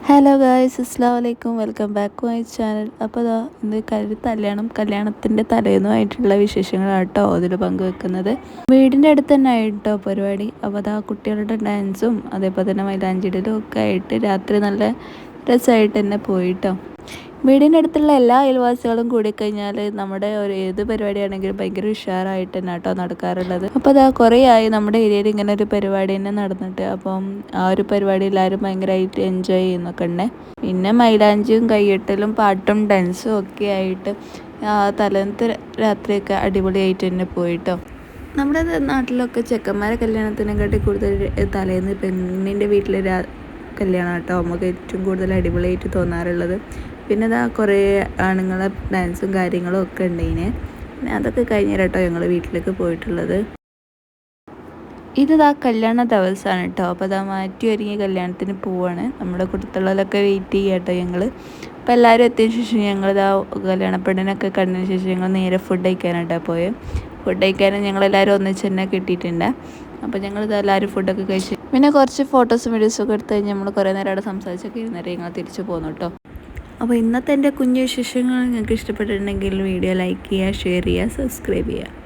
Hello guys, അസ്സലാമു അലൈക്കും. Welcome back to my channel. അപ്പോൾ ഇതാ ഇന്ന് കല്യാണത്തിൻ്റെ തലേന്നുമായിട്ടുള്ള വിശേഷങ്ങളാണ് കേട്ടോ അതിൽ പങ്കുവെക്കുന്നത്. വീടിൻ്റെ അടുത്ത് തന്നെ ആയിട്ടോ പരിപാടി. അപ്പോൾ അതാ കുട്ടികളുടെ ഡാൻസും അതേപോലെ തന്നെ മൈലാഞ്ചിടലും ഒക്കെ ആയിട്ട് രാത്രി നല്ല രസമായിട്ട് തന്നെ പോയിട്ടോ. വീടിൻ്റെ അടുത്തുള്ള എല്ലാ അയൽവാസികളും കൂടിക്കഴിഞ്ഞാൽ നമ്മുടെ ഏത് പരിപാടിയാണെങ്കിലും ഭയങ്കര ഉഷാറായിട്ട് തന്നെ കേട്ടോ നടക്കാറുള്ളത്. അപ്പോൾ അതാ കുറേ ആയി നമ്മുടെ ഏരിയയിൽ ഇങ്ങനെ ഒരു പരിപാടി തന്നെ നടന്നിട്ട്. അപ്പം ആ ഒരു പരിപാടി എല്ലാവരും ഭയങ്കരമായിട്ട് എൻജോയ് ചെയ്യുന്നൊക്കെ ഉണ്ട്. പിന്നെ മൈലാഞ്ചിയും കയ്യെട്ടലും പാട്ടും ഡാൻസും ഒക്കെ ആയിട്ട് തലേന്നത്തെ രാത്രിയൊക്കെ അടിപൊളിയായിട്ട് തന്നെ പോയിട്ടോ. നമ്മുടെ നാട്ടിലൊക്കെ ചെക്കന്മാരെ കല്യാണത്തിനെക്കാട്ടി കൂടുതൽ തലേന്ന് പെണ്ണിൻ്റെ വീട്ടിലെ കല്യാണം കേട്ടോ നമുക്ക് ഏറ്റവും കൂടുതൽ അടിപൊളിയായിട്ട് തോന്നാറുള്ളത്. പിന്നെ ഇതാ കുറേ ആണുങ്ങളെ ഡാൻസും കാര്യങ്ങളും ഒക്കെ ഉണ്ടതിന്. പിന്നെ അതൊക്കെ കഴിഞ്ഞിട്ടോ ഞങ്ങൾ വീട്ടിലേക്ക് പോയിട്ടുള്ളത്. ഇതാ കല്യാണ ദിവസമാണ് കേട്ടോ. അപ്പോൾ അതാ മാറ്റി ഒരുങ്ങി കല്യാണത്തിന് പോവാണ്. നമ്മുടെ കുടുത്തുള്ളതൊക്കെ വെയിറ്റ് ചെയ്യുക കേട്ടോ ഞങ്ങൾ. അപ്പോൾ എല്ലാവരും എത്തിയ ശേഷം ഞങ്ങളിതാ കല്യാണപ്പെണ്ണിനൊക്കെ കണ്ടതിന് ശേഷം ഞങ്ങൾ നേരെ ഫുഡ് കഴിക്കാനായിട്ടോ പോയത്. ഫുഡ് കഴിക്കാനും ഞങ്ങളെല്ലാവരും ഒന്നിച്ച് തന്നെ കിട്ടിയിട്ടുണ്ട്. അപ്പോൾ ഞങ്ങളിത് എല്ലാവരും ഫുഡൊക്കെ കഴിച്ച് പിന്നെ കുറച്ച് ഫോട്ടോസും വീഡിയോസൊക്കെ എടുത്ത് കഴിഞ്ഞ് നമ്മൾ കുറേ നേരം അവിടെ സംസാരിച്ചൊക്കെ ഇരുന്നേരം ഞങ്ങൾ തിരിച്ചു പോന്നു കേട്ടോ. അപ്പോൾ ഇന്നത്തെ എൻ്റെ കുഞ്ഞു വിശേഷങ്ങൾ നിങ്ങൾക്ക് ഇഷ്ടപ്പെട്ടിട്ടുണ്ടെങ്കിൽ വീഡിയോ ലൈക്ക് ചെയ്യുക, ഷെയർ ചെയ്യുക, സബ്സ്ക്രൈബ് ചെയ്യുക.